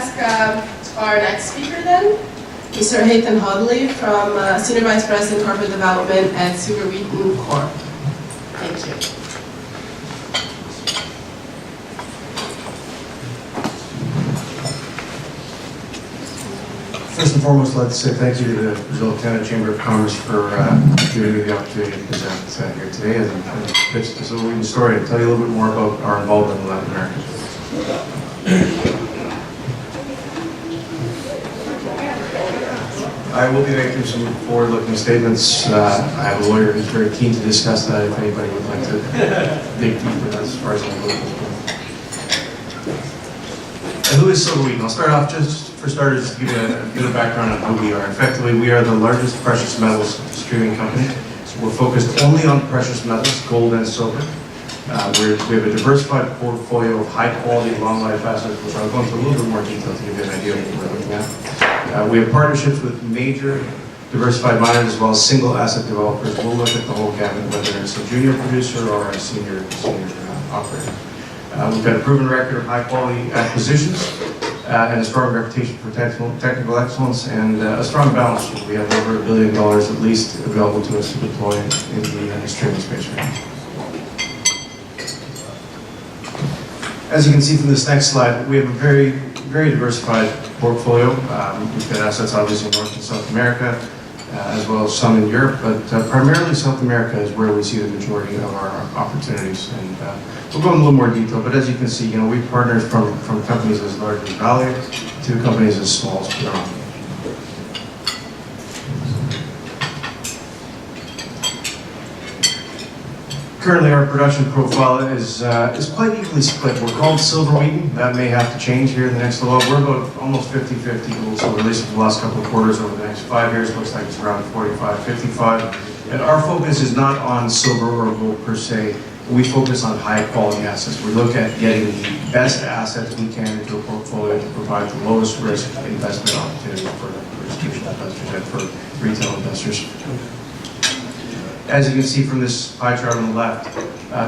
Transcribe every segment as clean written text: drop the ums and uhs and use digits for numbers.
ask our next speaker then, Mr. Haytham Hodally from Senior Vice President Corporate Development at Wheaton Corp. Thank you. First and foremost, I'd like to say thank you to the Brazil Canada Chamber of Commerce for giving me the opportunity to present here today and pitch the Wheaton story and tell you a little bit more about our involvement in Latin America. I will be making some forward-looking statements. I have a lawyer who's very keen to discuss that if anybody would like to dig deeper as far as I go. And who is Wheaton? I'll start off just for starters to give you a bit of background on who we are. Effectively, we are the largest precious metals streaming company. So we're focused only on precious metals, gold and silver. We have a diversified portfolio of high-quality, long-life assets, which I'll go into a little bit more detail to give you an idea of what we're looking at. We have partnerships with major diversified miners as well as single asset developers. We'll look at the whole gamut, whether it's a junior producer or a senior operator. We've got a proven record of high-quality acquisitions and a strong reputation for technical excellence and a strong balance sheet. We have over $1 billion at least available to us to deploy in the streaming space right now. As you can see from this next slide, we have a very, very diversified portfolio. We've got assets obviously in North and South America, as well as some in Europe, but primarily South America is where we see the majority of our opportunities. And we'll go in a little more detail, but as you can see, we've partnered from companies as large as Vale to companies as small as Wheaton. Currently, our production profile is quite evenly split. We're called Silver Wheaton. That may have to change here in the next little while. We're about almost 50-50 gold silver, at least for the last couple of quarters over the next 5 years. Looks like it's around 45-55. And our focus is not on silver or gold per se. We focus on high-quality assets. We look at getting the best assets we can into a portfolio to provide the lowest risk investment opportunity for institutional investors and for retail investors. As you can see from this pie chart on the left,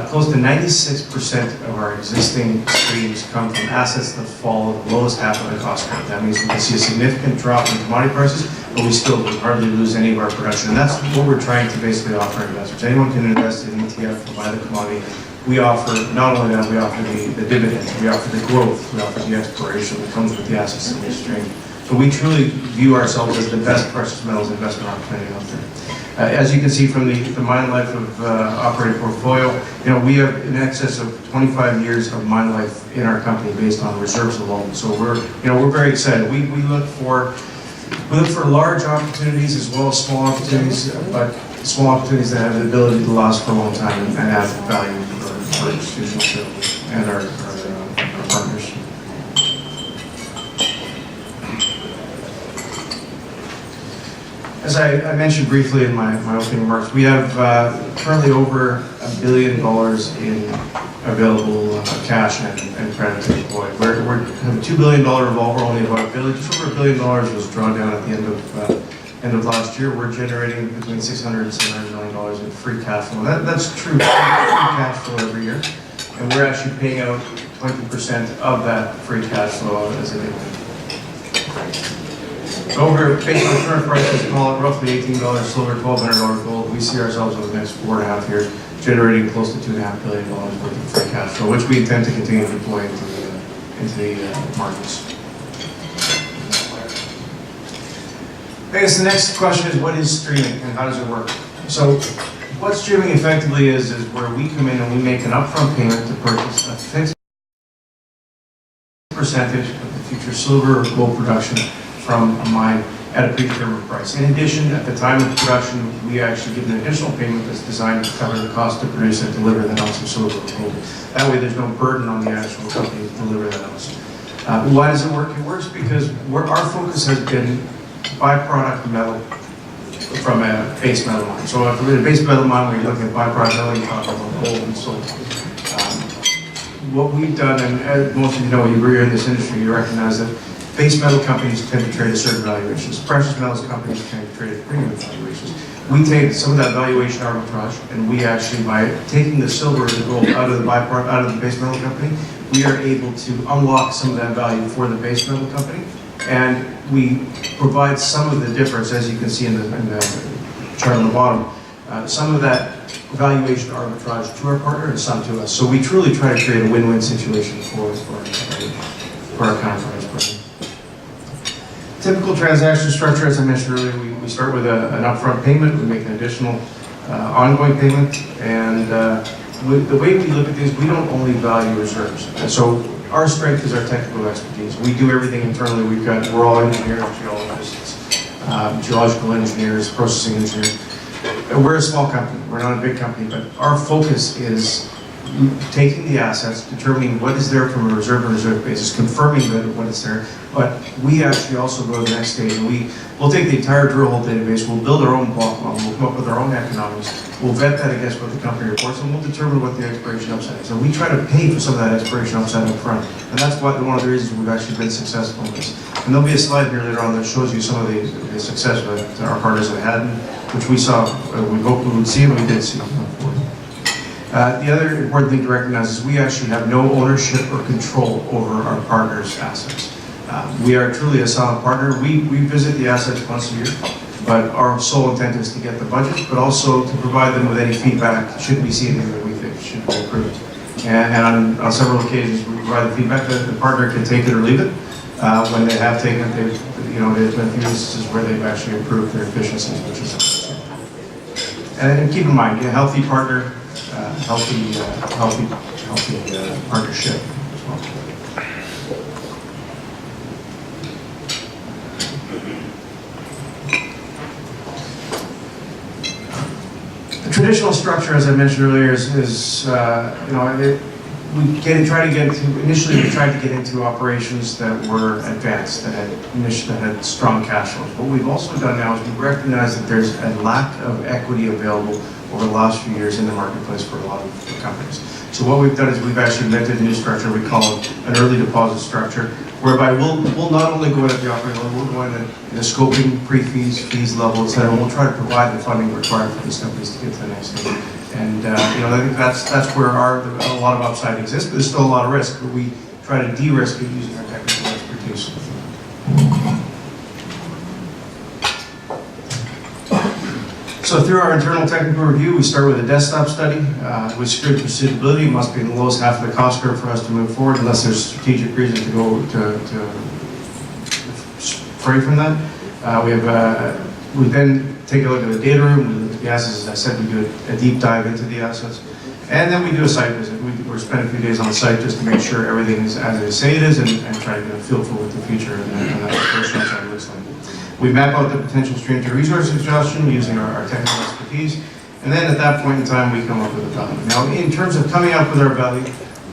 close to 96% of our existing streams come from assets that fall at the lowest half of the cost curve. That means we can see a significant drop in commodity prices, but we still hardly lose any of our production. And that's what we're trying to basically offer investors. Anyone can invest in ETF or buy the commodity. We offer, not only that, we offer the dividends, we offer the growth, we offer the exploration that comes with the assets that we stream. So we truly view ourselves as the best precious metals investment opportunity out there. As you can see from the mine life of operating portfolio, we have in excess of 25 years of mine life in our company based on reserves alone. So we're very excited. We look for large opportunities as well as small opportunities, but small opportunities that have the ability to last for a long time and add value for institutional shareholders and our partners. As I mentioned briefly in my opening remarks, we have currently over $1 billion in available cash and credit to deploy. We have a $2 billion revolver, only about just over $1 billion was drawn down at the end of last year. We're generating between $600 and $700 million in free cash flow. That's true free cash flow every year, and we're actually paying out 20% of that free cash flow as a dividend. Based on the current prices, call it roughly $18 silver, $1,200 gold, we see ourselves over the next 4.5 years generating close to $2.5 billion worth of free cash flow, which we intend to continue to deploy into the markets. I guess the next question is, what is streaming and how does it work? So what streaming effectively is where we come in and we make an upfront payment to purchase a fixed percentage of the future silver or gold production from a mine at a predetermined price. In addition, at the time of production, we actually give an additional payment that's designed to cover the cost to produce and deliver that ounce of silver or gold. That way there's no burden on the actual company to deliver that ounce. Why does it work? It works because our focus has been byproduct metal from a base metal mine. So if we're a base metal mine, when you're looking at byproduct metal, you're talking about gold and silver. What we've done, and as most of you know, you're in this industry, you recognize that base metal companies tend to trade at certain valuations. Precious metals companies tend to trade at premium valuations. We take some of that valuation arbitrage, and we actually, by taking the silver and the gold out of the base metal company, we are able to unlock some of that value for the base metal company, and we provide some of the difference, as you can see in the chart on the bottom, some of that valuation arbitrage to our partner and some to us. So we truly try to create a win-win situation for our counterparties partner. Typical transaction structure, as I mentioned earlier, we start with an upfront payment, we make an additional ongoing payment, and the way we look at these, we don't only value reserves. And so our strength is our technical expertise. We do everything internally. We're all engineers, geologists, geological engineers, processing engineers. We're a small company, we're not a big company, but our focus is taking the assets, determining what is there from a reserve basis, confirming that what is there, but we actually also go to the next stage. We'll take the entire drill hole database, we'll build our own block model, we'll come up with our own economics, we'll vet that against what the company reports, and we'll determine what the exploration upside is. And we try to pay for some of that exploration upside up front, and that's one of the reasons we've actually been successful in this. And there'll be a slide here later on that shows you some of the success that our partners have had, which we saw, we hoped we would see, and we did see. The other important thing to recognize is we actually have no ownership or control over our partners' assets. We are truly a silent partner. We visit the assets once a year, but our sole intent is to get the budget, but also to provide them with any feedback should we see anything that we think should be improved. And on several occasions, we provide the feedback that the partner can take it or leave it. When they have taken it, there's been a few instances where they've actually improved their efficiencies, which is awesome. And keep in mind, a healthy partner, healthy partnership as well. The traditional structure, as I mentioned earlier, initially we tried to get into operations that were advanced, that had strong cash flows. What we've also done now is we recognize that there's a lack of equity available over the last few years in the marketplace for a lot of companies. So what we've done is we've actually invented a new structure we call an early deposit structure, whereby we'll not only go in at the operating level, we'll go in at the scoping, pre-fees, fees level, etc. And we'll try to provide the funding required for these companies to get to the next stage. And I think that's where a lot of upside exists, but there's still a lot of risk. But we try to de-risk it using our technical expertise. So through our internal technical review, we start with a desktop study. With secured for suitability, it must be in the lowest half of the cost curve for us to move forward, unless there's strategic reason to go to fray from that. We then take a look at the data room, we look at the assets. As I said, we do a deep dive into the assets. And then we do a site visit. We're spending a few days on site just to make sure everything is as they say it is, and try to get a feel for what the future and that operational side looks like. We map out the potential stream to resource exhaustion using our technical expertise, and then at that point in time we come up with a value. Now, in terms of coming up with our value,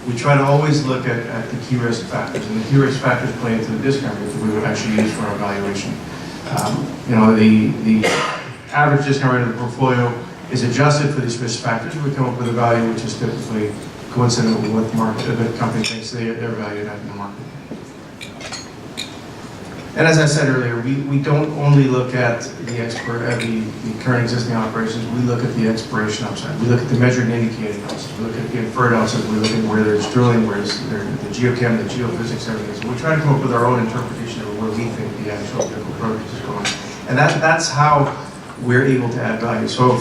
we try to always look at the key risk factors, and the key risk factors play into the discount rate that we would actually use for our valuation. The average discount rate of the portfolio is adjusted for these risk factors. We come up with a value which is typically coincident with what the company thinks they're valued at in the market. And as I said earlier, we don't only look at the current existing operations, we look at the exploration upside. We look at the measured and indicated ounces. We look at the inferred ounces. We look at where there's drilling, where there's the geochem, the geophysics, everything. So we try to come up with our own interpretation of where we think the actual technical project is going. And that's how we're able to add value. So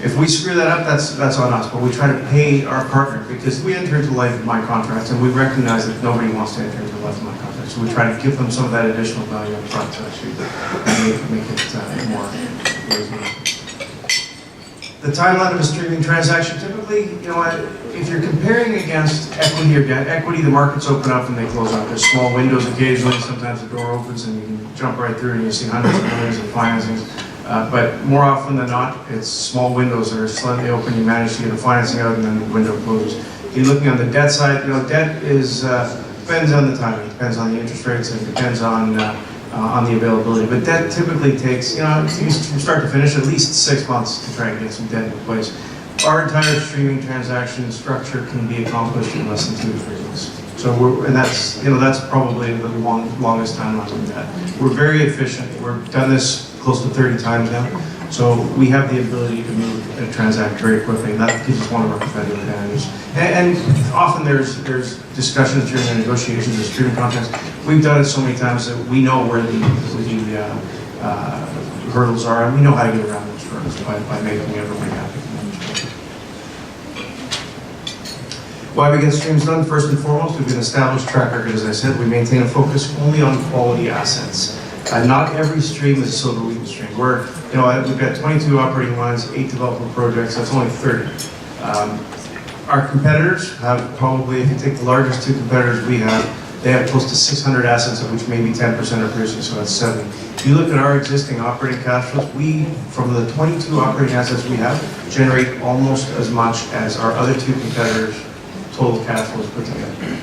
if we screw that up, that's on us. But we try to pay our partner, because we enter into life of mine contracts, and we recognize that nobody wants to enter into life of mine contracts. So we try to give them some of that additional value up front to actually make it more reasonable. The timeline of a streaming transaction, typically, if you're comparing against equity or debt, equity, the markets open up and they close up. There's small windows occasionally. Sometimes the door opens and you can jump right through and you see hundreds of millions of financings. But more often than not, it's small windows that are slightly open. You manage to get the financing out and then the window closes. You're looking on the debt side. Debt is depends on the timing, depends on the interest rates, and depends on the availability. But debt typically takes, from start to finish, at least 6 months to try and get some debt in place. Our entire streaming transaction structure can be accomplished in less than 2 to 3 months. So that's probably the longest timeline we've had. We're very efficient. We've done this close to 30 times now. So we have the ability to move and transact very quickly, and that gives us one of our competitive advantages. And often there's discussions during the negotiations of streaming contracts. We've done it so many times that we know where the hurdles are, and we know how to get around those hurdles by making everybody happy. Why we get streams done? First and foremost, we've an established track record, as I said. We maintain a focus only on quality assets. Not every stream is a silver Wheaton stream. We've got 22 operating lines, 8 development projects, that's only 30. Our competitors have probably, if you take the largest 2 competitors we have, they have close to 600 assets, of which maybe 10% are producing, so that's 70. If you look at our existing operating cash flows, from the 22 operating assets we have, generate almost as much as our other 2 competitors' total cash flows put together.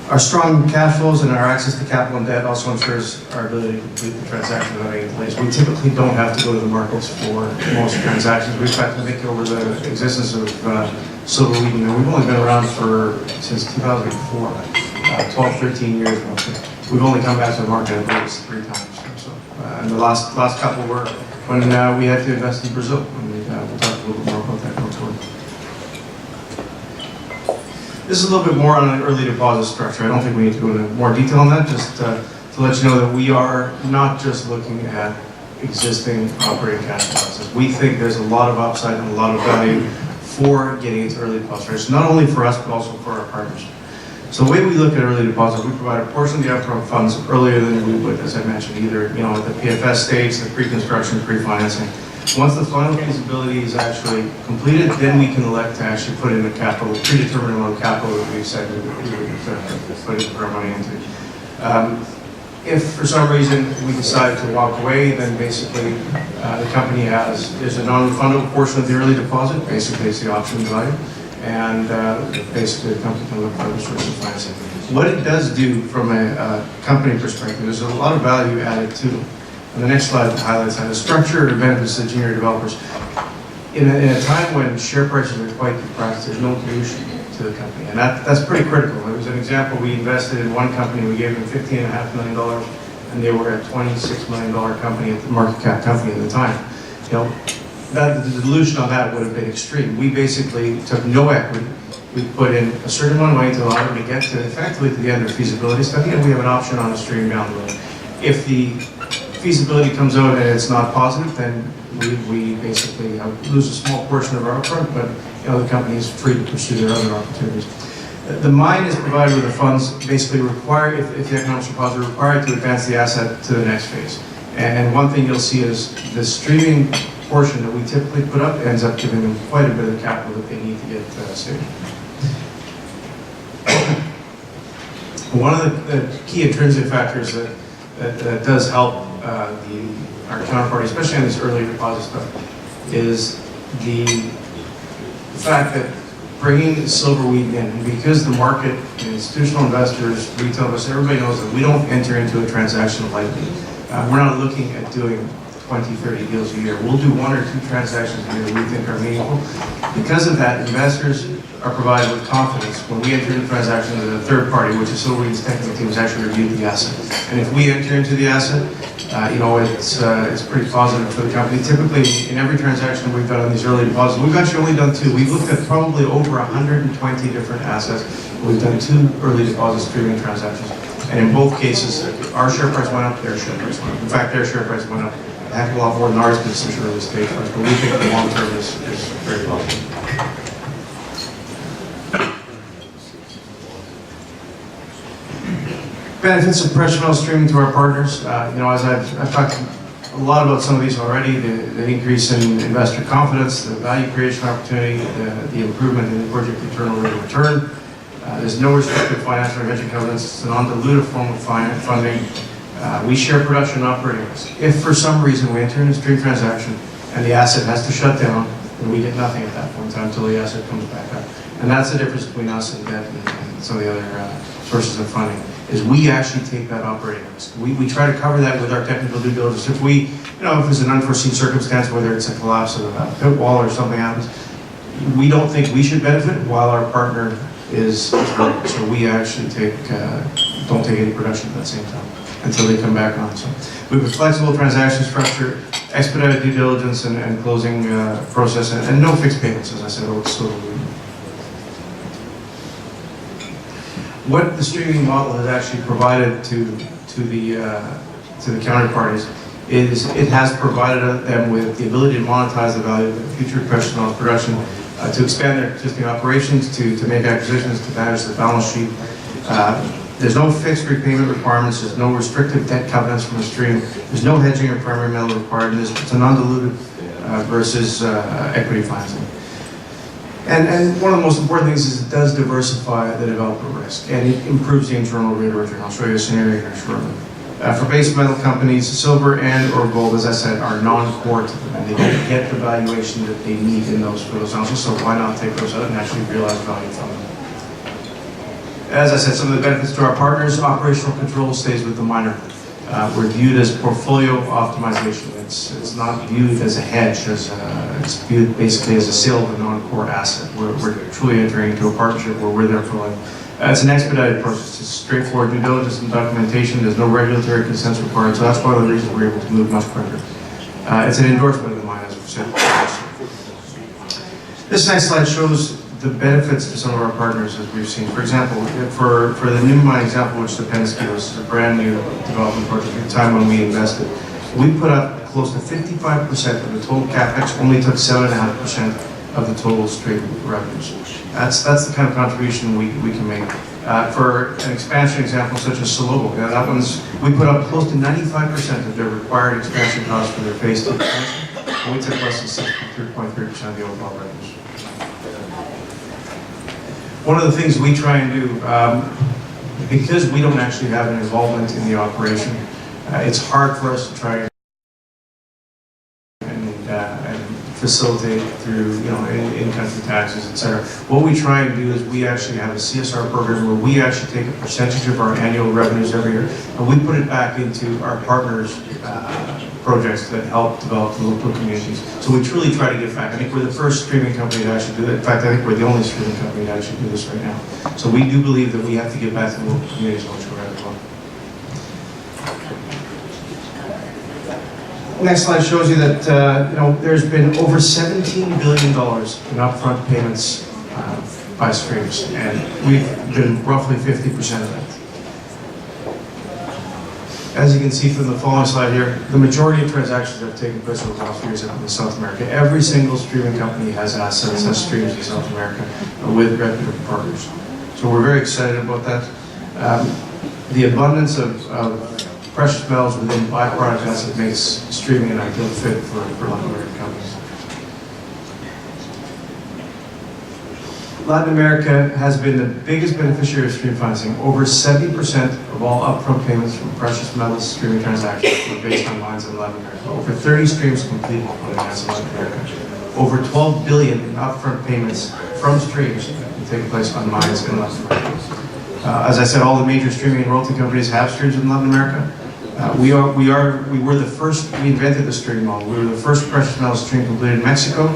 Our strong cash flows and our access to capital and debt also ensures our ability to complete the transaction without any delays. We typically don't have to go to the markets for most transactions. We've had to make over the existence of Silver Wheaton, and we've only been around since 2004, 12, 13 years roughly. We've only come back to the market at least 3 times. So, and the last couple were when we had to invest in Brazil, and we'll talk a little bit more about that going forward. This is a little bit more on an early deposit structure. I don't think we need to go into more detail on that, just to let you know that we are not just looking at existing operating cash balances. We think there's a lot of upside and a lot of value for getting into early deposit structures, not only for us, but also for our partners. So the way we look at early deposit, we provide a portion of the upfront funds earlier than we would, as I mentioned, either at the PFS stage, the pre-construction, pre-financing. Once the final feasibility is actually completed, then we can elect to actually put in a predetermined amount of capital that we've said we would put our money into. If for some reason we decide to walk away, then basically the company there's a non-refundable portion of the early deposit, basically it's the option value, and basically the company can look for other sources of financing. What it does do from a company perspective, there's a lot of value added to them. And the next slide highlights how the structure benefits the junior developers. In a time when share prices are quite depressed, there's no dilution to the company. And that's pretty critical. There was an example, we invested in one company, we gave them $15.5 million, and they were a $26 million company, at the market cap company at the time. The dilution on that would have been extreme. We basically took no equity. We put in a certain amount of money to allow them to get effectively to the end of feasibility study, and we have an option on a stream down the road. If the feasibility comes out and it's not positive, then we basically lose a small portion of our upfront, but the company is free to pursue their other opportunities. The mine is provided with the funds basically required, if the economics are positive, required to advance the asset to the next phase. And one thing you'll see is the streaming portion that we typically put up ends up giving them quite a bit of capital that they need to get stable. One of the key intrinsic factors that does help our counterparty, especially on this early deposit stuff, is the fact that bringing Silver Wheaton in, and because the market, institutional investors, retail investors, everybody knows that we don't enter into a transaction lightly. We're not looking at doing 20, 30 deals a year. We'll do 1 or 2 transactions a year that we think are meaningful. Because of that, investors are provided with confidence when we enter into a transaction that a third party, which is Silver Wheaton's technical team, has actually reviewed the asset. And if we enter into the asset, it's pretty positive for the company. Typically, in every transaction we've done on these early deposits, we've actually only done 2. We've looked at probably over 120 different assets. We've done 2 early deposit streaming transactions. And in both cases, our share price went up, their share price went up. In fact, their share price went up a heck of a lot more than ours, but it's such an early stage for us. But we think the long term is very positive. Benefits of precious metal streaming to our partners. As I've talked a lot about some of these already, the increase in investor confidence, the value creation opportunity, the improvement in the project internal rate of return. There's no restricted financial or hedging covenants. It's a non-dilutive form of funding. We share production and operating risk. If for some reason we enter into a stream transaction and the asset has to shut down, then we get nothing at that point in time until the asset comes back up. And that's the difference between us and debt and some of the other sources of funding, is we actually take that operating risk. We try to cover that with our technical due diligence. If if there's an unforeseen circumstance, whether it's a collapse of a pit wall or something happens, we don't think we should benefit while our partner is hurt. So we actually don't take any production at that same time. until they come back on. So we have a flexible transaction structure, expedited due diligence and closing process, and no fixed payments, as I said, over Silver Wheaton. What the streaming model has actually provided to the counterparties is it has provided them with the ability to monetize the value of the future precious metals production, to expand their existing operations, to make acquisitions, to manage the balance sheet. There's no fixed repayment requirements, there's no restrictive debt covenants from the stream, there's no hedging or primary metal required, and it's a non-dilutive versus equity financing. And one of the most important things is it does diversify the developer risk, and it improves the internal rate of return. I'll show you a scenario here shortly. For base metal companies, silver and or gold, as I said, are non-core to them, and they don't get the valuation that they need in those for those ounces, so why not take those out and actually realize value from them? As I said, some of the benefits to our partners, operational control stays with the miner. We're viewed as portfolio optimization. It's not viewed as a hedge, it's viewed basically as a sale of a non-core asset. We're truly entering into a partnership where we're there for life. It's an expedited process. It's straightforward due diligence and documentation. There's no regulatory consents required, so that's one of the reasons we're able to move much quicker. It's an endorsement of the mine, as we've said. This next slide shows the benefits to some of our partners, as we've seen. For example, for the new mine example, which is the Penasquito, this is a brand new development project at the time when we invested. We put up close to 55% of the total capex, only took 7.5% of the total stream revenues. That's the kind of contribution we can make. For an expansion example such as Salobo, that one's, we put up close to 95% of their required expansion costs for their phase 2 expansion, and we took less than 63.3% of the overall revenues. One of the things we try and do, because we don't actually have an involvement in the operation, it's hard for us to try and facilitate through, in-country taxes, etc. What we try and do is we actually have a CSR program where we actually take a percentage of our annual revenues every year, and we put it back into our partners' projects that help develop the local communities. So we truly try to give back. I think we're the first streaming company to actually do that. In fact, I think we're the only streaming company to actually do this right now. So we do believe that we have to give back to the local communities in which we're at as well. Next slide shows you that there's been over $17 billion in upfront payments by streams, and we've been roughly 50% of that. As you can see from the following slide here, the majority of transactions that have taken place over the last few years have been in South America. Every single streaming company has assets, has streams in South America with reputable partners. So we're very excited about that. The abundance of precious metals within byproduct assets makes streaming an ideal fit for Latin American companies. Latin America has been the biggest beneficiary of stream financing. Over 70% of all upfront payments from precious metals streaming transactions were based on mines in Latin America. Over 30 streams completed on mines in Latin America. Over 12 billion in upfront payments from streams have taken place on mines in Latin America. As I said, all the major streaming and royalty companies have streams in Latin America. We were the first, we invented the stream model. We were the first precious metal stream completed in Mexico,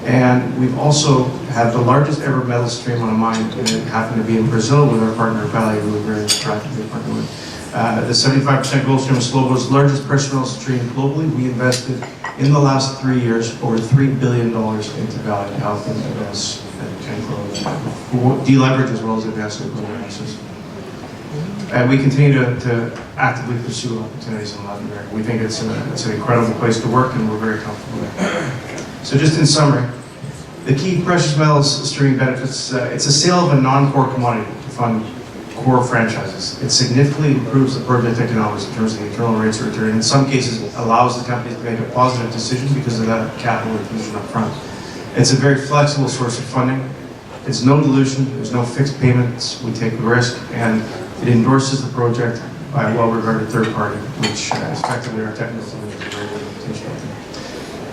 and we've also had the largest ever metal stream on a mine, and it happened to be in Brazil with our partner Vale, who we're very proud to be partnered with. The 75% gold stream of Salobo's largest precious metal stream globally. We invested in the last 3 years over $3 billion into Vale to help them advance and grow, deleverage as well as advance their global businesses. And we continue to actively pursue opportunities in Latin America. We think it's an incredible place to work, and we're very comfortable there. So just in summary, the key precious metals streaming benefits, it's a sale of a non-core commodity to fund core franchises. It significantly improves the project economics in terms of the internal rates of return. In some cases, it allows the company to make a positive decision because of that capital infusion up front. It's a very flexible source of funding. It's no dilution, there's no fixed payments, we take the risk, and it endorses the project by a well-regarded third party, which is effectively our technical team is a very good reputation.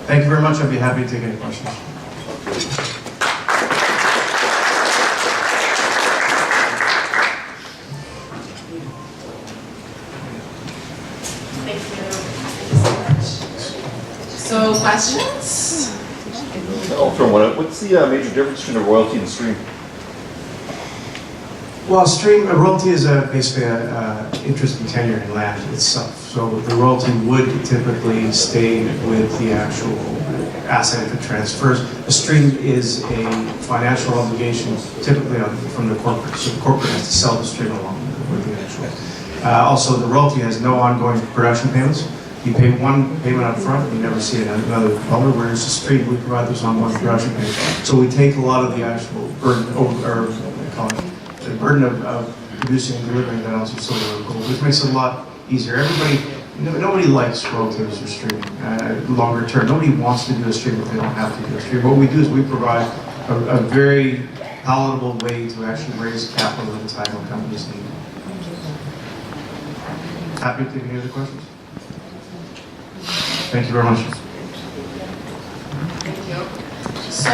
Thank you very much. I'd be happy to take any questions. Thank you. Thank you so much. So, questions? I'll throw one out. What's the major difference between a royalty and a stream? Well, a royalty is basically an interest in tenure in land itself. So the royalty would typically stay with the actual asset if it transfers. A stream is a financial obligation, typically from the corporate. So the corporate has to sell the stream along with the actual. Also, the royalty has no ongoing production payments. You pay one payment up front, you never see another dollar, whereas the stream, we provide those ongoing production payments. So we take a lot of the actual burden, or what they call it, the burden of producing and delivering that ounce of silver or gold, which makes it a lot easier. Nobody likes royalties or streaming longer term. Nobody wants to do a stream if they don't have to do a stream. What we do is we provide a very palatable way to actually raise capital at a time when companies need it. Happy to take any other questions? Thank you very much. Thank you. So,